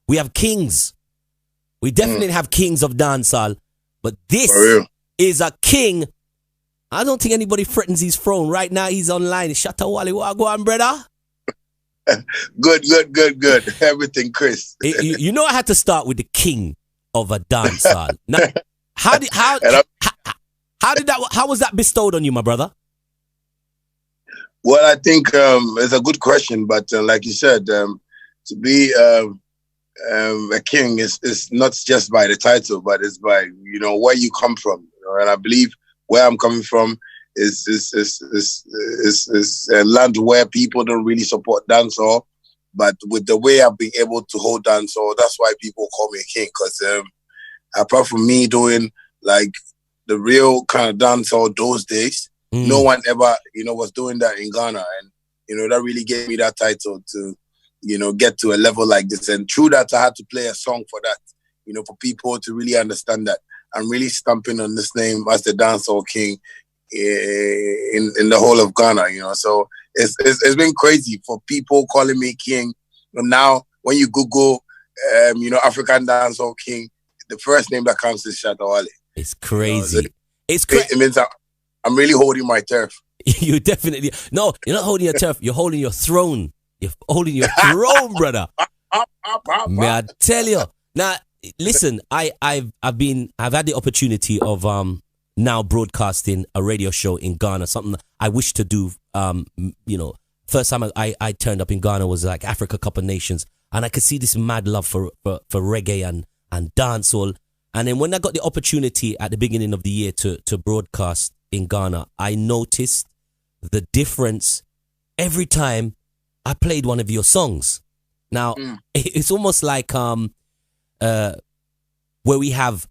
We have kings. We definitely have kings of dancehall, but this is a king. I don't think anybody threatens his throne. Right now, he's online. Shatta Wale, what go on, brother? Good. Everything, Chris. You know, I had to start with the king of a dancehall. Now, how was that bestowed on you, my brother? Well, I think it's a good question, but like you said, to be a king is not just by the title, but it's by where you come from. And I believe where I'm coming from is a land where people don't really support dancehall, but with the way I've been able to hold dancehall, that's why people call me a king. Because apart from me doing like the real kind of dancehall those days, no one ever was doing that in Ghana, and that really gave me that title to get to a level like this. And through that, I had to play a song for that, for people to really understand that I'm really stamping on this name as the dancehall king in the whole of Ghana. So it's been crazy for people calling me king. And now when you Google African dancehall king, the first name that comes is Shatta Wale. It's crazy. It means I'm really holding my turf. You definitely no. You're not holding your turf. You're holding your throne. You're holding your throne, brother. May I tell you? Now, listen. I've had the opportunity of now broadcasting a radio show in Ghana. Something I wish to do. First time I turned up in Ghana was like Africa Cup of Nations, and I could see this mad love for reggae and dancehall. And then when I got the opportunity at the beginning of the year to broadcast in Ghana, I noticed the difference every time I played one of your songs. Now, it's almost like where we have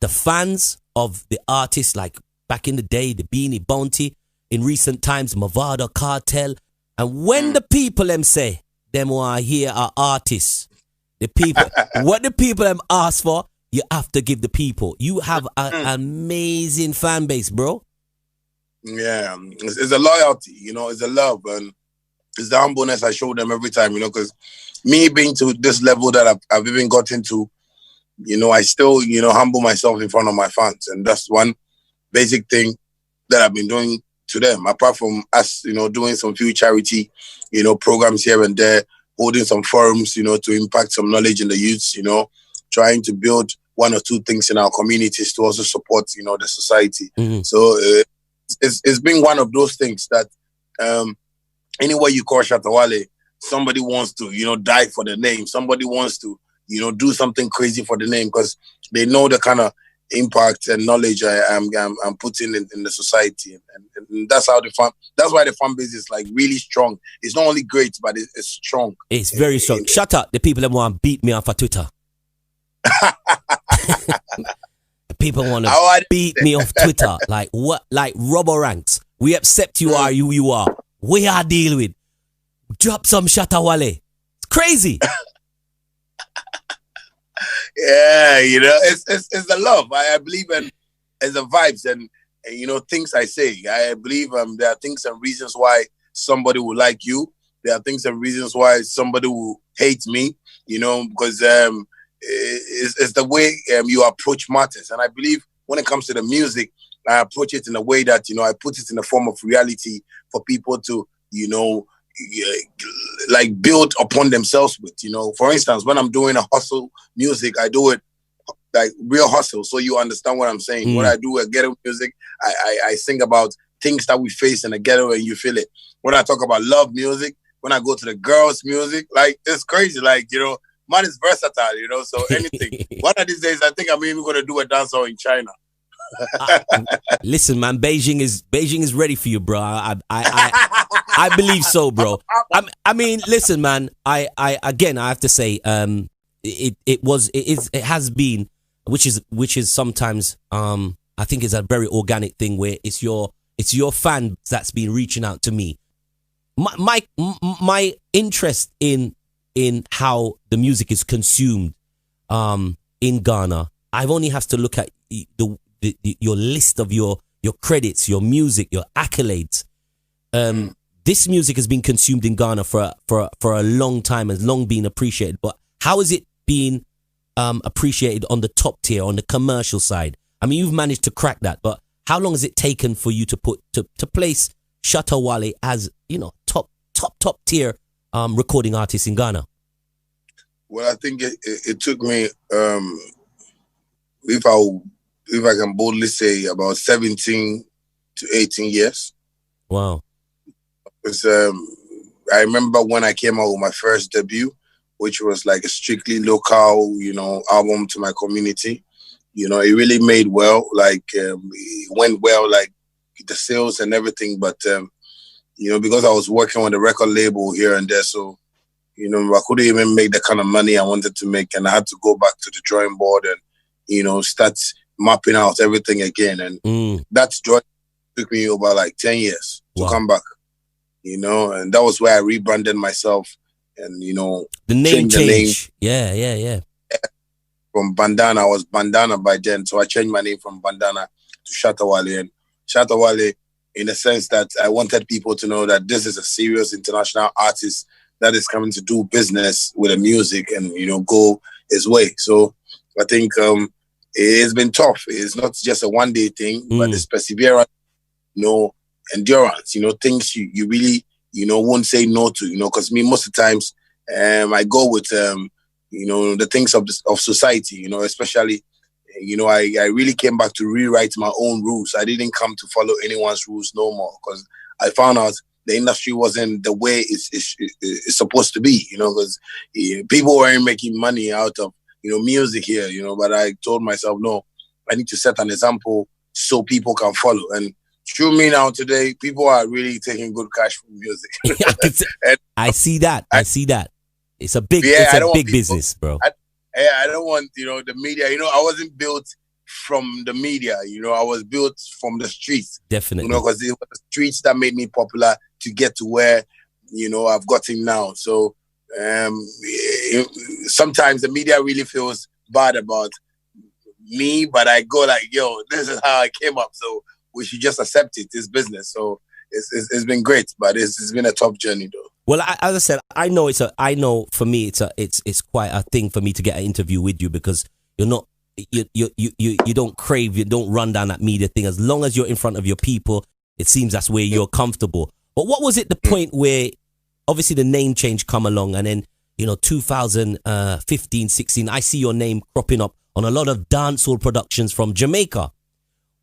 the fans of the artists, like back in the day, the Beanie Bounty, in recent times, Mavado Cartel. And when the people them say, them want to hear our artists, the people, what the people them ask for, you have to give the people. You have an amazing fan base, bro. Yeah, it's a loyalty, it's a love, and it's the humbleness I show them every time, because me being to this level that I've even gotten to, I still, humble myself in front of my fans. And that's one basic thing that I've been doing to them, apart from us, doing some few charity, programs here and there, holding some forums, to impact some knowledge in the youths, trying to build one or two things in our communities to also support, the society. So it's been one of those things that anywhere you call Shatta Wale, somebody wants to, die for the name. Somebody wants to, do something crazy for the name, because they know the kind of impact and knowledge I'm putting in the society, and that's how that's why the fan base is like really strong. It's not only great, but it's strong. It's very strong. Shut up, the people that want to beat me off of Twitter. People want to beat me off Twitter. Like what? Like Robbo Ranx. We accept you are who you are. We are deal with. Drop some Shatta Wale. It's crazy. Yeah, it's the love. I believe in the vibes and things I say. I believe there are things and reasons why somebody will like you. There are things and reasons why somebody will hate me. Because it's the way you approach matters. And I believe when it comes to the music, I approach it in a way that I put it in a form of reality for people to like build upon themselves with. For instance, when I'm doing a hustle music, I do it like real hustle, so you understand what I'm saying. When I do a ghetto music, I sing about things that we face in the ghetto and you feel it. When I talk about love music, when I go to the girls music, like it's crazy. Like man is versatile, so anything. One of these days I think I'm even gonna do a dancehall in China. Listen, man, Beijing is ready for you, bro. I believe so, bro. I mean, listen, man. I have to say, it has been, which is sometimes, I think it's a very organic thing where it's your fan that's been reaching out to me. My interest in how the music is consumed, in Ghana, I've only have to look at your list of your credits, your music, your accolades. This music has been consumed in Ghana for a long time, has long been appreciated. But how is it being appreciated on the top tier, on the commercial side? I mean, you've managed to crack that, but how long has it taken for you to place Shatta Wale as, you know, top tier recording artist in Ghana? Well, I think it took me, if I can boldly say, about 17 to 18 years. Wow. Because I remember when I came out with my first debut, which was like a strictly local, you know, album to my community. You know, it really made well. Like, it went well, like the sales and everything. But, you know, because I was working on the record label here and there, so, you know, I couldn't even make the kind of money I wanted to make. And I had to go back to the drawing board and, you know, start mapping out everything again. And that's joy took me over like 10 years to come back, you know, and that was where I rebranded myself and, you know, the name change. Yeah. From Bandana, I was Bandana by then, so I changed my name from Bandana to Shatta Wale. And Shatta Wale, in the sense that I wanted people to know that this is a serious international artist that is coming to do business with the music and, you know, go his way. So I think it's been tough. It's not just a one-day thing, but it's perseverance, you know, endurance, you know, things you really, you know, won't say no to, you know, because me, most of the times, I go with, you know, the things of society, you know, especially, you know, I really came back to rewrite my own rules. I didn't come to follow anyone's rules no more, because I found out the industry wasn't the way it's supposed to be, you know, because people weren't making money out of, you know, music here, you know, but I told myself, no, I need to set an example so people can follow. And through me now today, people are really taking good cash from music. I see that. It's a big, business, bro. I don't want, you know, the media, you know, I wasn't built from the media, you know, I was built from the streets. Definitely. You know, because it was the streets that made me popular to get to where, you know, I've gotten now. So sometimes the media really feels bad about me, but I go like, yo, this is how I came up. So we should just accept it. It's business. So it's been great, but it's been a tough journey though. Well, as I said, I know for me it's quite a thing for me to get an interview with you, because you're not you don't crave, you don't run down that media thing. As long as you're in front of your people, it seems that's where you're comfortable. But what was it the point where obviously the name change come along, and then, you know, 2015, 16, I see your name cropping up on a lot of dancehall productions from Jamaica.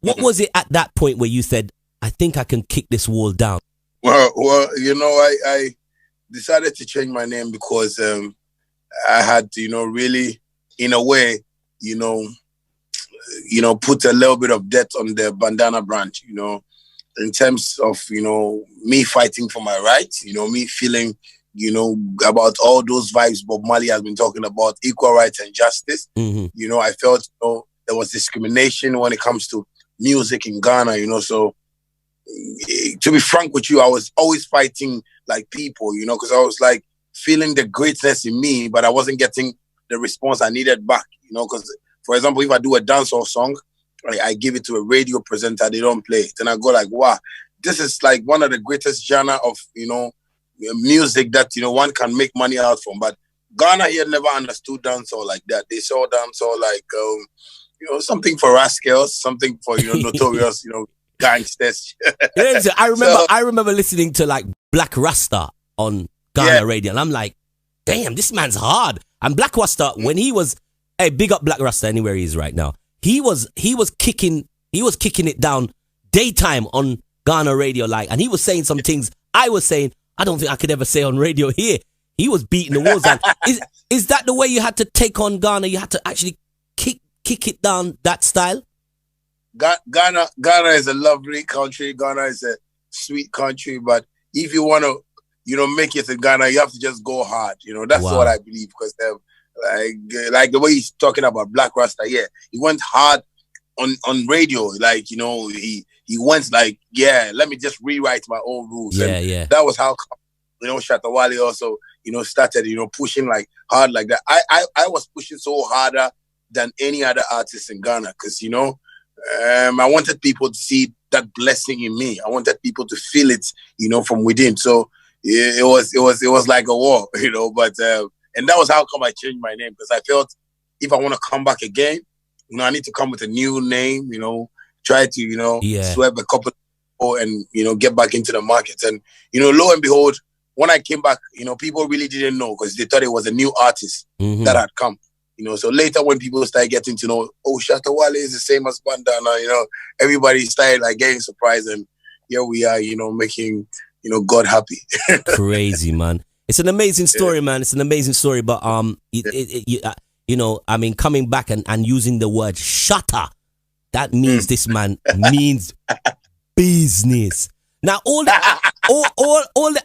What was it at that point where you said, I think I can kick this wall down? Well, you know, I decided to change my name because I had to, you know, really, in a way, you know, put a little bit of debt on the Bandana branch, you know, in terms of, you know, me fighting for my rights, you know, me feeling, you know, about all those vibes Bob Marley has been talking about, equal rights and justice. You know, I felt, you know, there was discrimination when it comes to music in Ghana, you know, so to be frank with you, I was always fighting like people, you know, because I was like feeling the greatness in me, but I wasn't getting the response I needed back, you know, because, for example, if I do a dancehall song, I give it to a radio presenter, they don't play it. And I go like, wow, this is like one of the greatest genre of, you know, music that, you know, one can make money out from. But Ghana here never understood dancehall like that. They saw dancehall like, you know, something for rascals, something for, you know, notorious, you know, gangsters. I remember listening to like Black Rasta on Ghana radio, and I'm like, damn, this man's hard. And Black Rasta, when he was, hey, big up Black Rasta anywhere he is right now. He was kicking it down daytime on Ghana radio, like, and he was saying some things I was saying I don't think I could ever say on radio here. He was beating the walls down. Is that the way you had to take on Ghana? You had to actually kick it down that style? Ghana is a lovely country. Ghana is a sweet country, but if you want to, you know, make it in Ghana, you have to just go hard. You know, that's what I believe, because like the way he's talking about Black Rasta, he went hard on radio. Like, you know, he went like, let me just rewrite my own rules. That was how, you know, Shatta Wale also, you know, started, you know, pushing like hard like that. I was pushing so harder than any other artist in Ghana, because, you know, I wanted people to see that blessing in me. I wanted people to feel it, you know, from within. So it was like a war, you know, but And that was how come I changed my name, because I felt if I want to come back again, I need to come with a new name, try to, sweep a couple of people and, get back into the market. And, lo and behold, when I came back, people really didn't know because they thought it was a new artist that had come. So later when people started getting to know, Shatta Wale is the same as Bandana, everybody started like getting surprised, and here we are, making, God happy. Crazy, man. It's an amazing story, man. It's an amazing story, but coming back and using the word Shatta, that means this man means business. Now, all the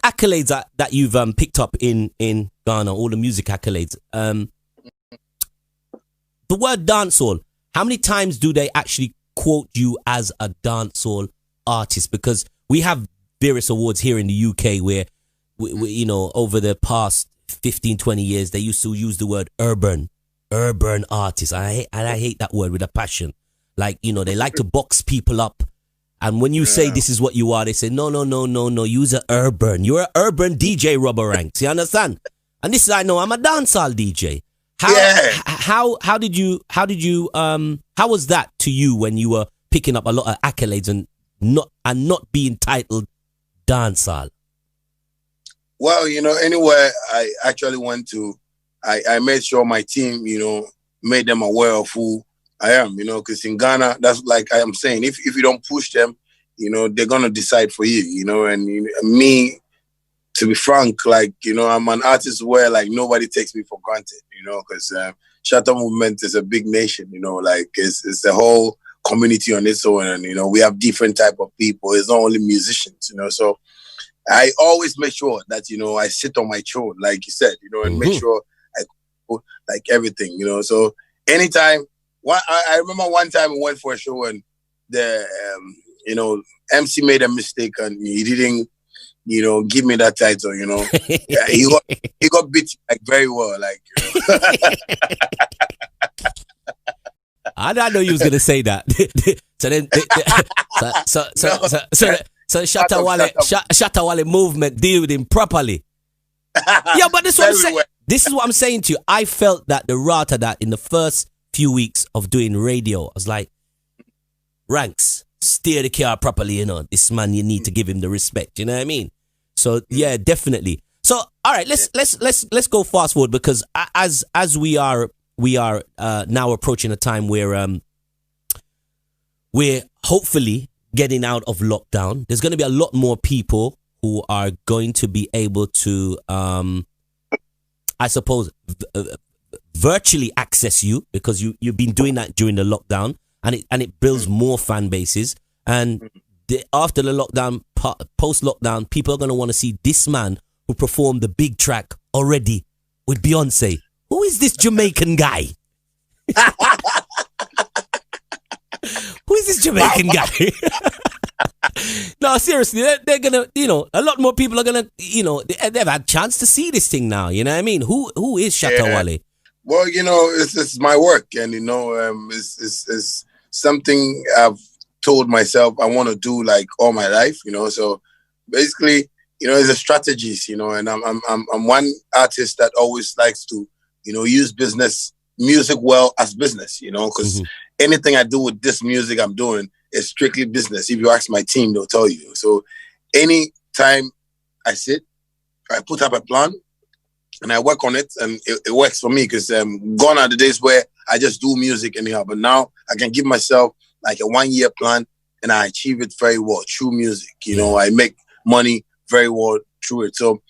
accolades that you've picked up in Ghana, all the music accolades, the word dancehall, how many times do they actually quote you as a dancehall artist? Because we have various awards here in the UK where, we over the past 15, 20 years, they used to use the word urban artist. I hate that word with a passion. Like, they like to box people up. And when you say this is what you are, they say, no, you're urban. You're an urban DJ, Robbo Ranx. You understand? And this is, I know, I'm a dancehall DJ. How was that to you when you were picking up a lot of accolades and not being titled dancehall? Well, anywhere I actually went to, I made sure my team, made them aware of who I am, because in Ghana, that's like I am saying, if you don't push them, they're going to decide for you, and me, to be frank, like, I'm an artist where like nobody takes me for granted, because Shatta movement is a big nation, like it's a whole community on its own, and, we have different type of people. It's not only musicians, so I always make sure that, I sit on my throne, like you said, and make sure I put like everything, so anytime, I remember one time we went for a show and the, MC made a mistake and he didn't, give me that title, yeah, he got beat like very well, like. I didn't know you was gonna say that. So Shatta Wale movement deal with him properly. Yeah, but this is what I'm saying. This is what I'm saying to you. I felt that the rata that in the first few weeks of doing radio, I was like, Ranx, steer the car properly, This man, you need to give him the respect. You know what I mean? So yeah, definitely. So all right, let's go fast forward, because as we are now approaching a time where we're hopefully getting out of lockdown. There's going to be a lot more people who are going to be able to, I suppose, virtually access you, because you've been doing that during the lockdown, and it builds more fan bases. And after the lockdown, post lockdown, people are going to want to see this man who performed the big track already with Beyonce. Who is this Jamaican guy? Who is this Jamaican guy? No, seriously, they're gonna, a lot more people are gonna, they've had a chance to see this thing now. You know what I mean? Who is Shatta Wale? Well, it's my work, and it's something I've told myself I want to do like all my life. So basically, it's a strategist. And I'm one artist that always likes to, use music well as business. Because anything I do with this music I'm doing is strictly business. If you ask my team, they'll tell you. So anytime I sit, I put up a plan and I work on it, and it works for me, because gone are the days where I just do music anyhow. But now I can give myself like a 1-year plan, and I achieve it very well through music. I make money very well through it. So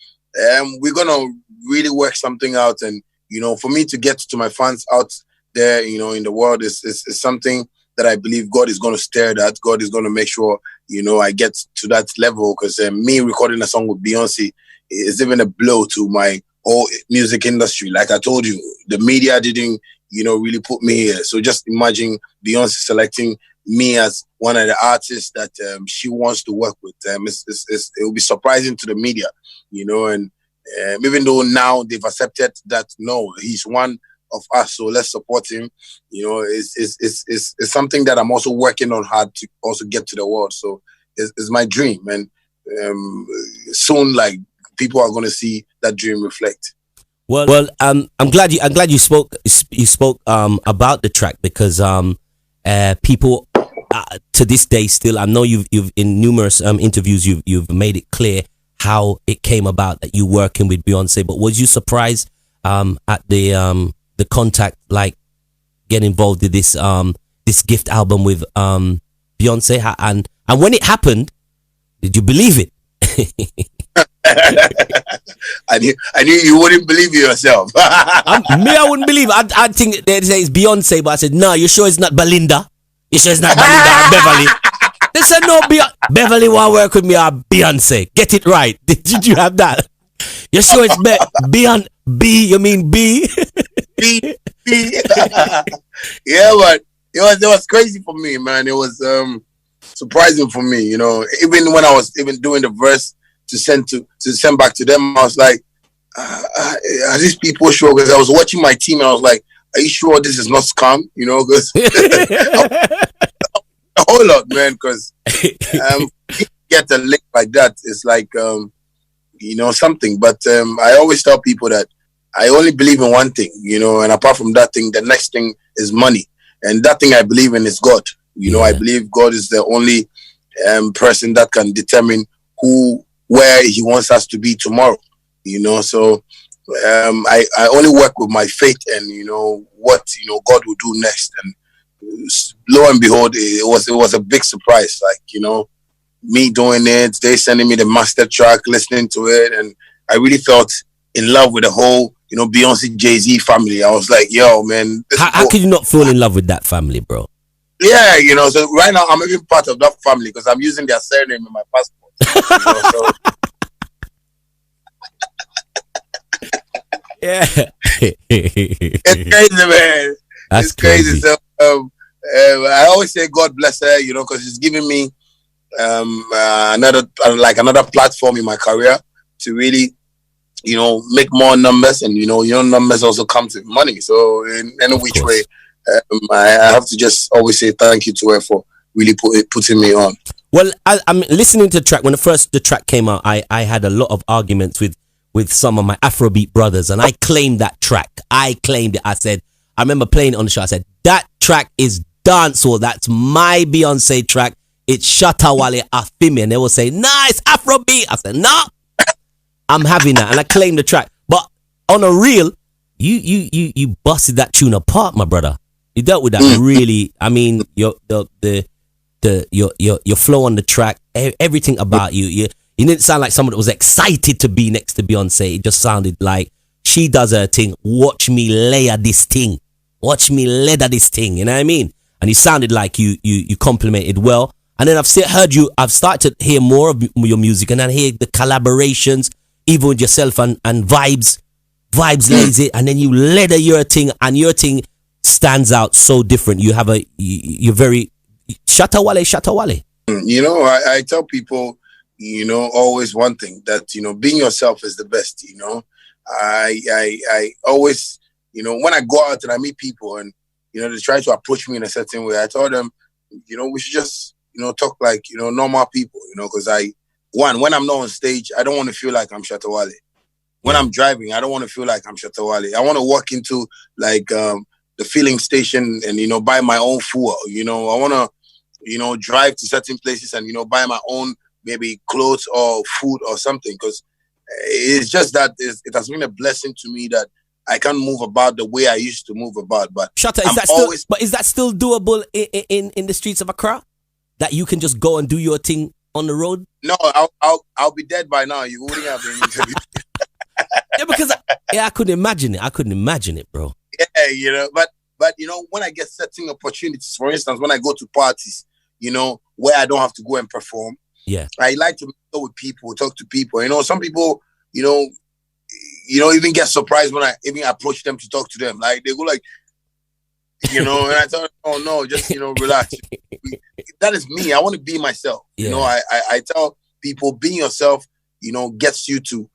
we're going to really work something out. And, for me to get to my fans out there, in the world is something that I believe God is going to stare at. God is going to make sure, I get to that level, because me recording a song with Beyonce is even a blow to my whole music industry. Like I told you, the media didn't, really put me here. So just imagine Beyonce selecting me as one of the artists that she wants to work with. It will be surprising to the media, and even though now they've accepted that, no, he's one of us, so let's support him. It's something that I'm also working on hard to also get to the world. So it's my dream, and soon, like, people are going to see that dream reflect. I'm glad you spoke about the track because people to this day still, I know you've in numerous interviews you've made it clear how it came about that you working with Beyonce, but was you surprised at the contact, like getting involved in this gift album with Beyonce, and when it happened, did you believe it? I knew you wouldn't believe it yourself. I wouldn't believe it. I think they say it's Beyonce, but I said, no, you sure it's not Belinda? You sure it's not Belinda or Beverly? They said, no, Beverly want work with me or Beyonce. Get it right. Did you have that? You sure it's Beyond B? You mean B? B. Yeah, but it was crazy for me, man. It was surprising for me, you know. Even when I was even doing the verse to send back to them, I was like, are these people sure? Because I was watching my team and I was like, are you sure this is not scam? You know, because a whole lot, man. Because get a link like that, it's like you know, something. But I always tell people that I only believe in one thing, you know, and apart from that thing, the next thing is money, and that thing I believe in is God. You know, I believe God is the only person that can determine where He wants us to be tomorrow. You know, so I only work with my faith and, you know, what, you know, God will do next. And lo and behold, it was a big surprise. Like, you know, me doing it, they sending me the master track, listening to it, and I really felt in love with the whole, you know, Beyonce, Jay-Z family. I was like, yo, man. How could you not fall in love with that family, bro? Yeah, you know, so right now I'm even part of that family because I'm using their surname in my passport. You know, so. Yeah. It's crazy, man. That's crazy. So I always say God bless her, you know, because she's giving me another platform in my career to really, you know, make more numbers, and you know numbers also come to money. So in any which way, I have to just always say thank you to her for really putting me on. Well, I'm listening to the track. When the track came out, I had a lot of arguments with some of my Afrobeat brothers, and I claimed that track. I claimed it. I said, I remember playing it on the show. I said, that track is dancehall. That's my Beyonce track. It's Shatta Wale Afimi. And they will say, nah, it's Afrobeat. I said, nah, I'm having that. And I claimed the track. But on a real, you busted that tune apart, my brother. You dealt with that really. I mean, your flow on the track, everything about you didn't sound like someone that was excited to be next to Beyonce. It just sounded like she does her thing. Watch me layer this thing. Watch me leather this thing. You know what I mean? And you sounded like you complimented well. And then I've started to hear more of your music, and I hear the collaborations, even with yourself and Vibes lazy, and then you leather your thing, and your thing stands out so different. You have you're very Shatta Wale. You know, I tell people, you know, always one thing, that, you know, being yourself is the best. You know, I always, you know, when I go out and I meet people and, you know, they try to approach me in a certain way, I tell them, you know, we should just, you know, talk like, you know, normal people, you know, because when I'm not on stage, I don't want to feel like I'm Shatta Wale. When I'm driving, I don't want to feel like I'm Shatta Wale. I want to walk into like the filling station and, you know, buy my own food. You know, I want to, you know, drive to certain places and, you know, buy my own maybe clothes or food or something, because it's just that it has been a blessing to me that I can't move about the way I used to move about. But Shatta, is that still doable in the streets of Accra? That you can just go and do your thing on the road? No, I'll be dead by now. You wouldn't have been interviewed. Yeah, because I couldn't imagine it, bro. Yeah, you know, but you know, when I get certain opportunities, for instance, when I go to parties, you know, where I don't have to go and perform, yeah, I like to go with people, talk to people. You know, some people, you know, even get surprised when I even approach them to talk to them. Like they go like, you know, and I tell them, oh no, just, you know, relax. That is me. I want to be myself. Yeah. You know, I tell people, being yourself, you know, gets you to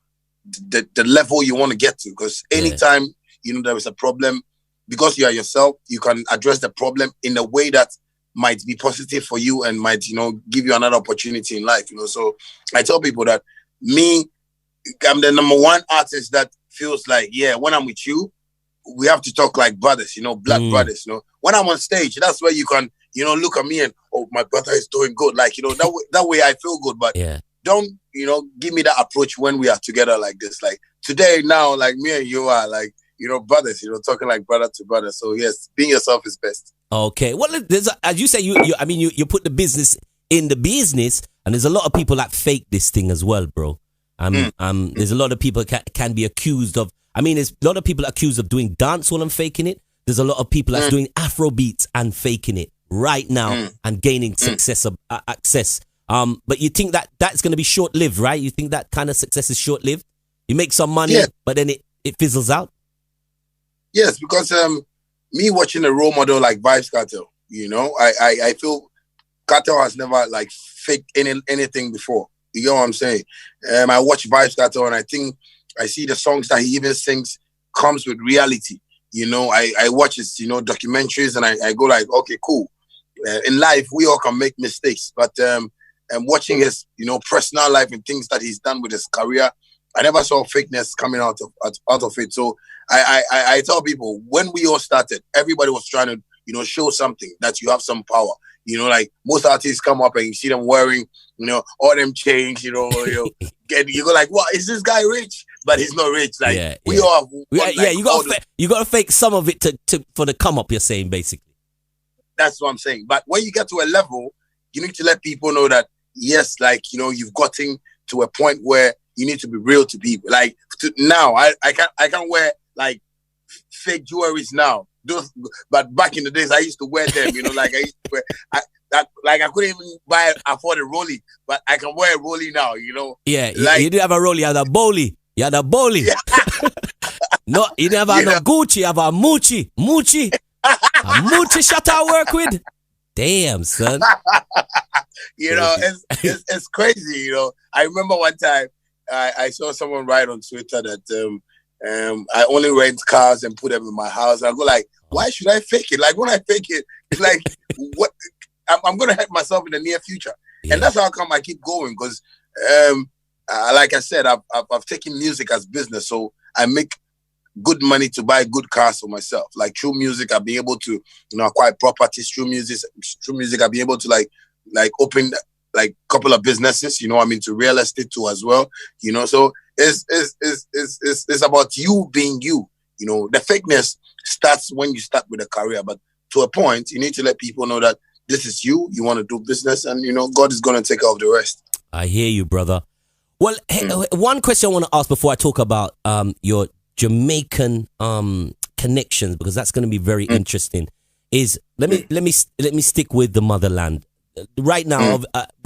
the level you want to get to. Because anytime, you know, there is a problem, because you are yourself, you can address the problem in a way that might be positive for you and might, you know, give you another opportunity in life, you know. So I tell people that I'm the number one artist that feels like, yeah, when I'm with you, we have to talk like brothers, you know, blood brothers, you know. When I'm on stage, that's where you can, you know, look at me and, oh, my brother is doing good. Like, you know, that way I feel good. But don't, you know, give me that approach when we are together like this. Like today now, like me and you are like, you know, brothers, you know, talking like brother to brother. So yes, being yourself is best. Okay. Well, as you say, you put the business in the business, and there's a lot of people that fake this thing as well, bro. There's a lot of people can be accused of. I mean, there's a lot of people accused of doing dancehall and faking it. There's a lot of people that's doing Afro beats and faking it right now and gaining access. But you think that that's going to be short lived, right? You think that kind of success is short lived? You make some money, but then it fizzles out. Yes, because me watching a role model like Vybz Kartel, you know, I feel Kartel has never like faked anything before. You get what I'm saying? I watch Vybz Kartel and I think I see the songs that he even sings comes with reality. You know, I watch his, you know, documentaries and I go like, okay, cool. In life, we all can make mistakes, but watching his, you know, personal life and things that he's done with his career, I never saw fakeness coming out of it. So I tell people, when we all started, everybody was trying to, you know, show something that you have some power. You know, like most artists come up and you see them wearing, you know, all them chains, you go like, what, is this guy rich? But he's not rich. Like we all have you gotta fake some of it to for the come up, you're saying, basically. That's what I'm saying. But when you get to a level, you need to let people know that, yes, like, you know, you've gotten to a point where you need to be real to people. Like now, I can't wear like fake jewelries now. But back in the days, I used to wear them. You know, like I used to wear. I couldn't even afford a rollie, but I can wear a rollie now. You know. Yeah, like, you didn't have a rollie. You had a bowlie. You had a bowlie. Yeah. No, you didn't have no Gucci. You have a Moochie. A Moochie Shatta I work with. Damn, son. You know, it's crazy. You know, I remember one time I saw someone write on Twitter that I only rent cars and put them in my house. I go like, why should I fake it? Like when I fake it, it's like what I'm gonna hurt myself in the near future, and that's how come I keep going. Because, like I said, I've taken music as business, so I make good money to buy good cars for myself. Like through music, I'll be able to, you know, acquire properties. Through music, I'll be able to like open like a couple of businesses. You know, I'm into real estate too as well. You know, so it's about you being you. You know, the fakeness starts when you start with a career, but to a point, you need to let people know that this is you. You want to do business, and you know, God is going to take care of the rest. I hear you, brother. Well, one question I want to ask before I talk about your Jamaican connections, because that's going to be very interesting. Is let me stick with the motherland right now.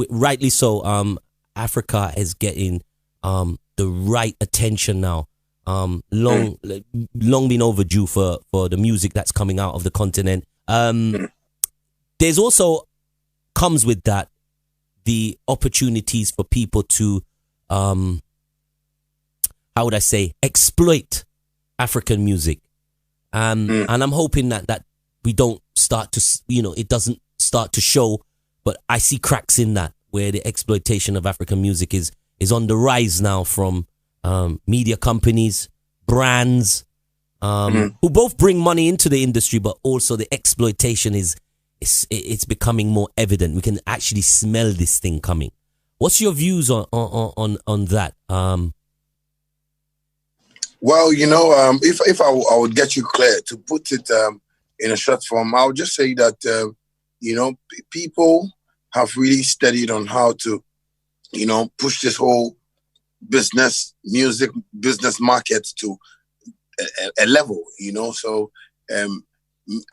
Rightly so. Africa is getting the right attention now. Long been overdue for the music that's coming out of the continent. There's also comes with that the opportunities for people to how would I say, exploit African music. And I'm hoping that we don't start to, you know, it doesn't start to show, but I see cracks in that where the exploitation of African music is on the rise now from media companies, brands, who both bring money into the industry, but also the exploitation it's becoming more evident. We can actually smell this thing coming. What's your views on that? Well, you know, if I would get you clear to put it in a short form, I would just say that you know, people have really studied on how to, you know, push this whole music business market to a level, you know. So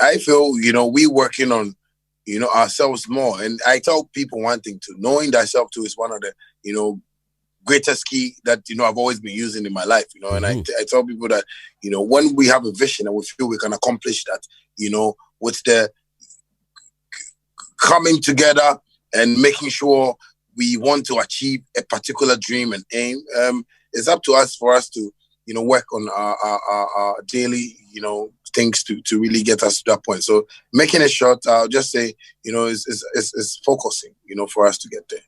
I feel, you know, we working on, you know, ourselves more. And I tell people one thing too: knowing thyself too is one of the, you know, greatest key that, you know, I've always been using in my life, you know. And I tell people that, you know, when we have a vision and we feel we can accomplish that, you know, with the coming together and making sure we want to achieve a particular dream and aim, it's up to us for us to, you know, work on our daily, you know, things to really get us to that point. So making it short, I'll just say, you know, is focusing, you know, for us to get there.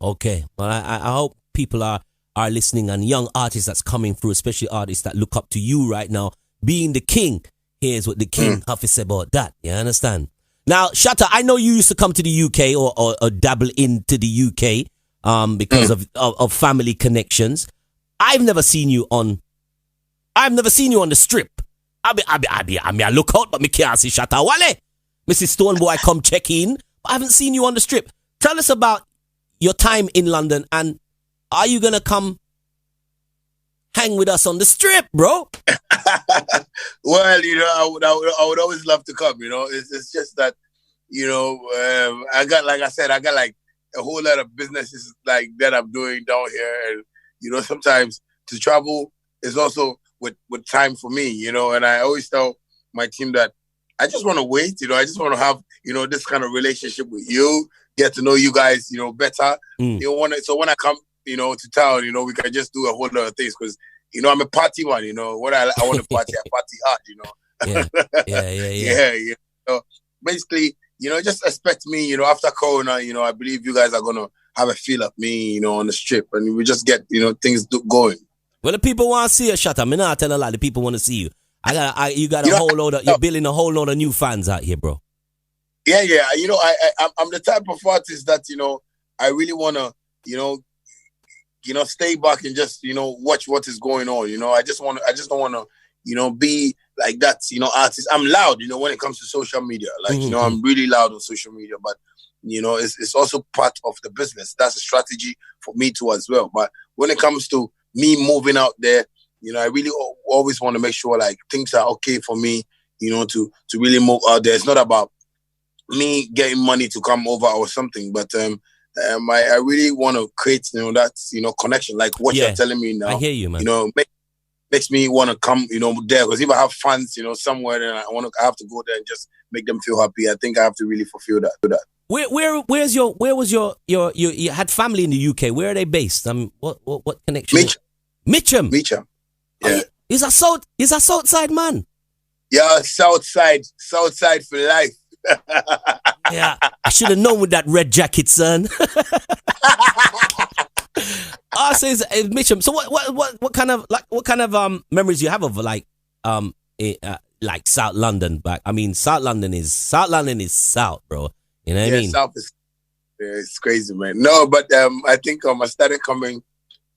Okay. Well, I hope people are are listening and young artists that's coming through, especially artists that look up to you right now, being the king. Here's what the king have to say about that. You understand? Now, Shatta, I know you used to come to the UK or dabble into the UK because of family connections. I've never seen you on the strip. I look out, but me can't see Shatta Wale. Mrs. Stoneboy come check in, but I haven't seen you on the strip. Tell us about your time in London, and are you gonna come hang with us on the strip, bro? Well, I would always love to come. It's just that, I got like a whole lot of businesses like that I'm doing down here, and sometimes to travel is also with time for me, and I always tell my team that I just want to wait, I just want to have, this kind of relationship with you, get to know you guys, better. So when I come, to town, we can just do a whole lot of things because, I'm a party man, when I want to party, I party hard, Yeah. So basically, just expect me, after Corona, I believe you guys are going to have a feel of me, on the strip, and we just get, things going. Well, the people want to see you, Shatta. Me not tell a lot. The people want to see you. You got a whole load of, you're building a whole load of new fans out here, bro. Yeah. I'm the type of artist that, I really want to, stay back and just, watch what is going on. I just don't want to, be like that, artist. I'm loud, when it comes to social media. Like, I'm really loud on social media, but, it's also part of the business. That's a strategy for me too as well. But when it comes to me moving out there, I really always want to make sure like things are okay for me, to really move out there. It's not about me getting money to come over or something, but I really want to create, that, connection, like what you're telling me now. I hear you, man. Makes me want to come, there, because if I have fans, somewhere, then I have to go there and just make them feel happy. I think I have to really fulfill that. Where was your you had family in the UK? Where are they based? What connection? Mitcham. Yeah. He's a south side man. Yeah, south side for life. Yeah, I should have known with that red jacket, son. So it's Mitcham. So what kind of memories do you have of like South London? Back, I mean, South London is South, bro. You know what I mean? South is it's crazy, man. No, but I think I started coming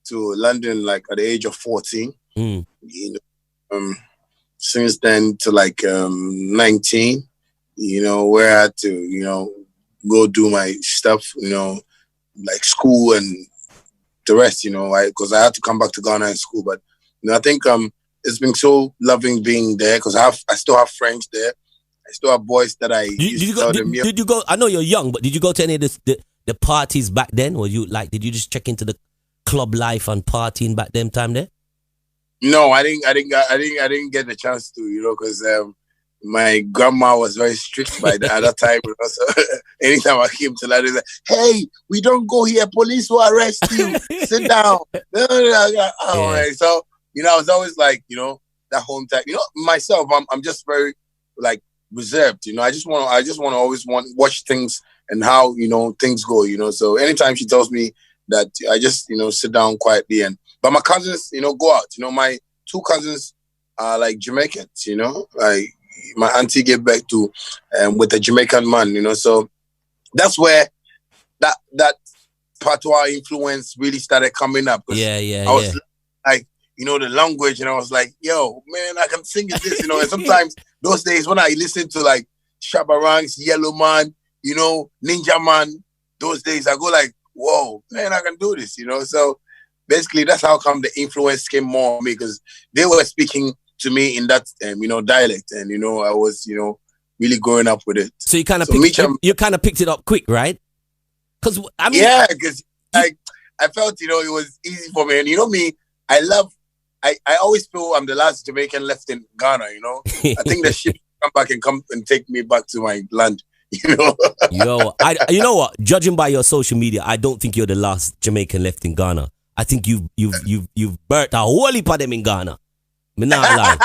to London like at the age of 14. Since then to like 19, where I had to, go do my stuff, like school and the rest, because I had to come back to Ghana in school. But I think it's been so loving being there because I still have friends there. I still have boys that I did you go? I know you're young, but did you go to any of the parties back then? Or did you just check into the club life and partying back then time there? No, I didn't get the chance to, because my grandma was very strict by the other time. So anytime I came to London, like, hey, we don't go here. Police will arrest you. Sit down. Right. So I was always like, that home time. Myself, I'm just very like reserved. I just want to always watch things and how things go. So anytime she tells me that, I just sit down quietly but my cousins, go out. My two cousins are like Jamaicans, like my auntie gave birth to with a Jamaican man, so that's where that patois influence really started coming up. I was like, the language, and I was like, yo, man, I can sing this, and sometimes those days when I listen to like Shabba Ranx, Yellow Man, Ninja Man, those days I go like, whoa, man, I can do this, so basically that's how come the influence came more on me, because they were speaking to me in that dialect, and I was really growing up with it. So you kind of picked it up quick, right? Because because I felt it was easy for me, and me, I always feel I'm the last Jamaican left in Ghana. I think the ship come and take me back to my land. Yo, you know what? Judging by your social media, I don't think you're the last Jamaican left in Ghana. I think you've birthed a whole heap of them in Ghana. Me not lie.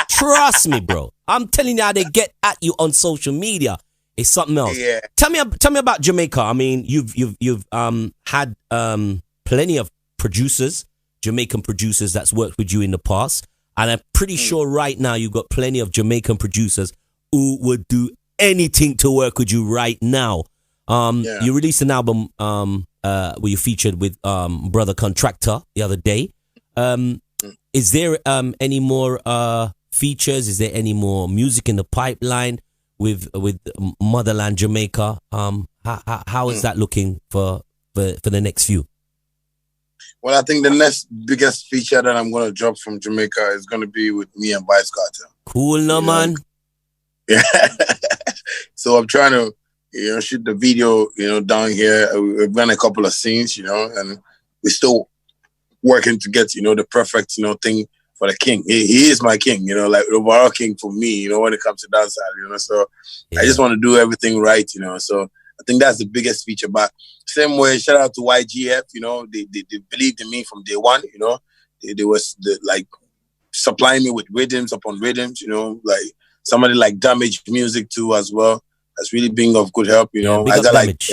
Trust me, bro. I'm telling you how they get at you on social media. It's something else. Yeah. Tell me about Jamaica. I mean, you've had plenty of producers Jamaican producers that's worked with you in the past. And I'm pretty sure right now you've got plenty of Jamaican producers who would do anything to work with you right now. You released an album where you featured with Brother Contractor the other day. Is there any more features? Is there any more music in the pipeline with Motherland Jamaica? How is that looking for the next few? Well, I think the next biggest feature that I'm going to drop from Jamaica is going to be with me and Vice Cartel. Cool, no man. Yeah. So I'm trying to, shoot the video, down here. We've done a couple of scenes, and we're still working to get, the perfect, thing for the king. He is my king, like the overall king for me, when it comes to dancehall, So I just want to do everything right, So I think that's the biggest feature. But same way, shout out to YGF, they believed in me from day one, They was supplying me with rhythms upon rhythms, like somebody like Damage Music too as well. That's really being of good help, I got Damage,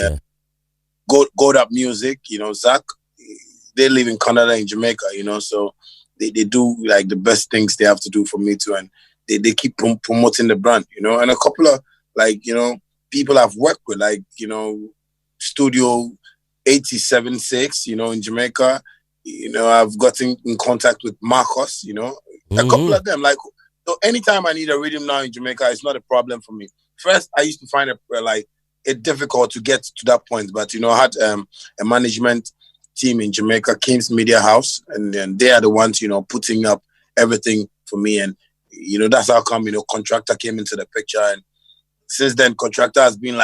Gold Up Music, Zach. They live in Canada, in Jamaica, so they do like the best things they have to do for me too, and they keep promoting the brand, and a couple of people I've worked with, Studio 87.6, in Jamaica, I've gotten in contact with Marcos, a couple of them, so anytime I need a rhythm now in Jamaica, it's not a problem for me. First, I used to find it difficult to get to that point, but I had a management team in Jamaica, King's Media House, and then they are the ones, putting up everything for me, and that's how come Contractor came into the picture, and since then Contractor has been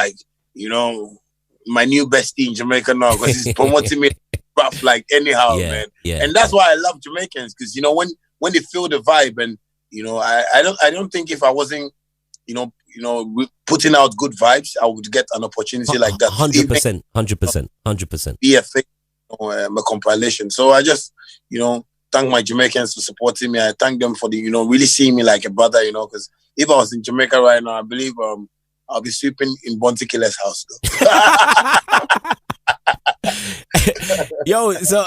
my new bestie in Jamaica now, because he's promoting me rough anyhow, man. Yeah, and that's why I love Jamaicans, because when they feel the vibe, and I don't think if I wasn't putting out good vibes, I would get an opportunity like that. 100%. Be a thing, a compilation. So I just, thank my Jamaicans for supporting me. I thank them for really seeing me like a brother, because if I was in Jamaica right now, I believe I'll be sweeping in Bounty Killer's house, though. Yo, so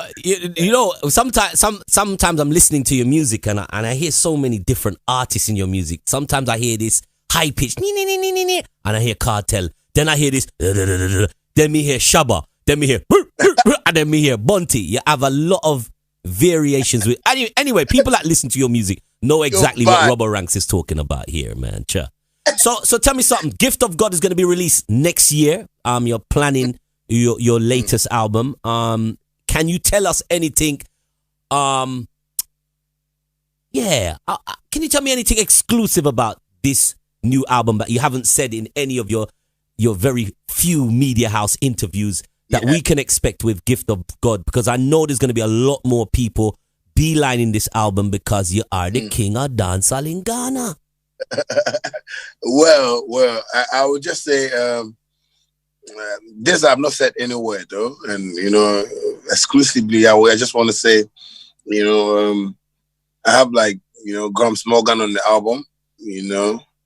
sometimes I'm listening to your music and I hear so many different artists in your music. Sometimes I hear this high pitch, and I hear Cartel. Then I hear this, then me hear Shabba, then me hear, and then me hear Bounty. You have a lot of variations with. Anyway, people that listen to your music know exactly what Robbo Ranx is talking about here, man. Sure. So tell me something. Gift of God is going to be released next year. You're planning your latest album. Can you tell us anything? Can you tell me anything exclusive about this new album that you haven't said in any of your very few media house interviews that we can expect with Gift of God? Because I know there's going to be a lot more people beelining this album because you are the king of dancehall in Ghana. Well, I would just say this I've not said anywhere though, and exclusively I just want to say, I have Grumps Morgan on the album,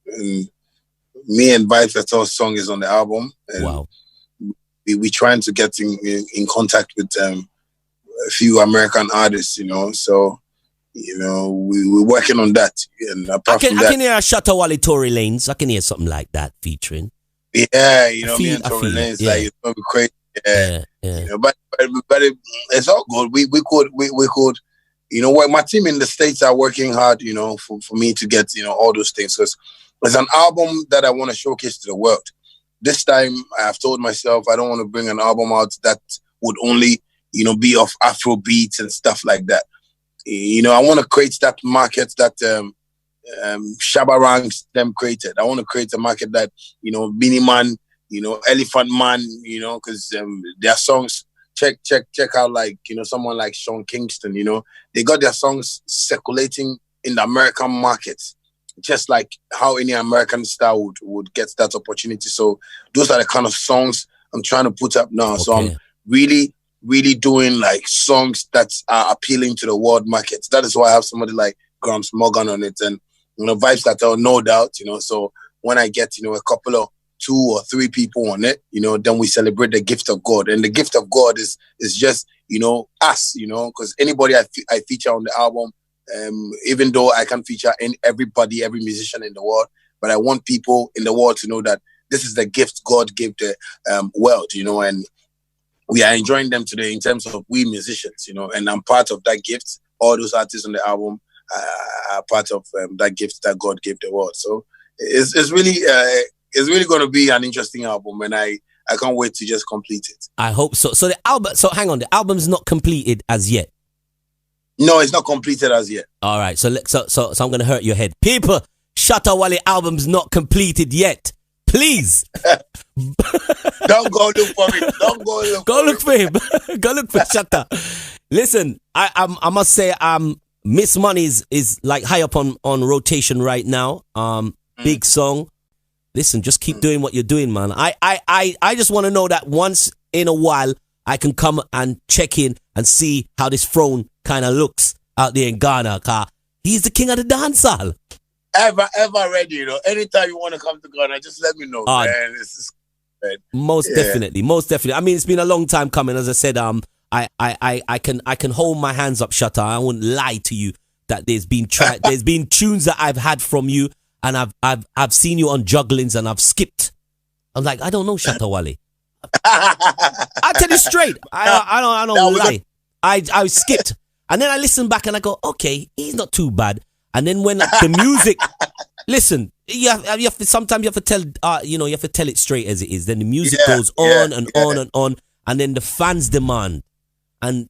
and me and Vibes That's Our song is on the album. And wow. We trying to get in contact with a few American artists, so we're working on that. And apart from that, I can hear a Shatta Wale Tory Lanez. I can hear something like that featuring. Yeah, me and Tory Lanez, it's gonna be crazy. Yeah. But it's all good. We could. What my team in the States are working hard, for me to get, all those things. Because it's an album that I want to showcase to the world. This time, I've told myself I don't want to bring an album out that would only, be of Afro beats and stuff like that. I want to create that market that Shabba Ranx them created. I want to create a market that, Beanie Man, Elephant Man, because their songs, check out someone like Sean Kingston, they got their songs circulating in the American market, just like how any American star would get that opportunity. So those are the kind of songs I'm trying to put up now. Okay. So I'm really doing songs that are appealing to the world market. That is why I have somebody like Grumps Morgan on it, and Vibes That Are, no doubt, so when I get a couple of 2 or 3 people on it, then we celebrate the gift of God. And the gift of God is just, us, because anybody I feature on the album, even though I can't feature everybody, every musician in the world, but I want people in the world to know that this is the gift God gave the world, and we are enjoying them today in terms of we musicians, and I'm part of that gift. All those artists on the album are part of that gift that God gave the world. So it's really going to be an interesting album, and I can't wait to just complete it. I hope so. So hang on, the album's not completed as yet. No, it's not completed as yet. All right, so I'm going to hurt your head. People, Shatta Wale album's not completed yet. Please. Don't go look for him. Don't go look for him. Go look for Shatta. Listen, I must say, Miss Money is like high up on rotation right now. Big song. Listen, just keep doing what you're doing, man. I just want to know that once in a while I can come and check in and see how this throne kind of looks out there in Ghana. Cause he's the king of the dancehall. Ever ready, Anytime you want to come to Ghana, just let me know, man. Most definitely. I mean, it's been a long time coming. As I said, I can hold my hands up, Shatta. I wouldn't lie to you that there's been tunes that I've had from you, and I've seen you on jugglings, and I've skipped. I'm like, I don't know Shatta Wale. I tell you straight, I don't lie. I skipped, and then I listen back and I go, okay, he's not too bad. And then when the music, listen, sometimes you have to tell, you have to tell it straight as it is. Then the music goes on and on and on, and then the fans demand. And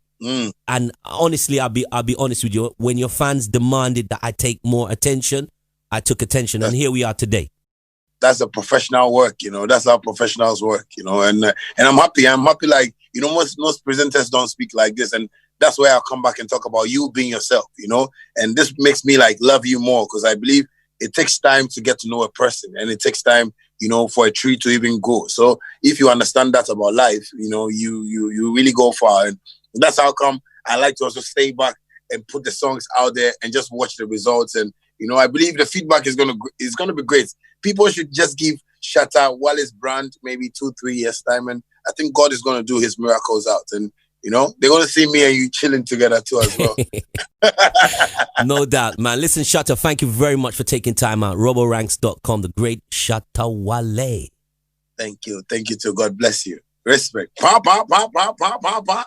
honestly, I'll be honest with you. When your fans demanded that I take more attention, I took attention, and here we are today. That's a professional work, That's how professionals work, And I'm happy. Like, most presenters don't speak like this, and that's where I'll come back and talk about you being yourself, And this makes me like love you more, because I believe it takes time to get to know a person, and it takes time, for a tree to even grow. So if you understand that about life, you really go far, and that's how come I like to also stay back and put the songs out there and just watch the results. And I believe the feedback is gonna be great. People should just give Shatta Wale's brand maybe 2-3 years time, and I think God is gonna do His miracles out, and they're gonna see me and you chilling together too as well. No doubt, man. Listen, Shatta, thank you very much for taking time out. RobboRanx.com, the great Shatta Wale. Thank you too. God bless you. Respect. Pa pa pa pa pa pa pa.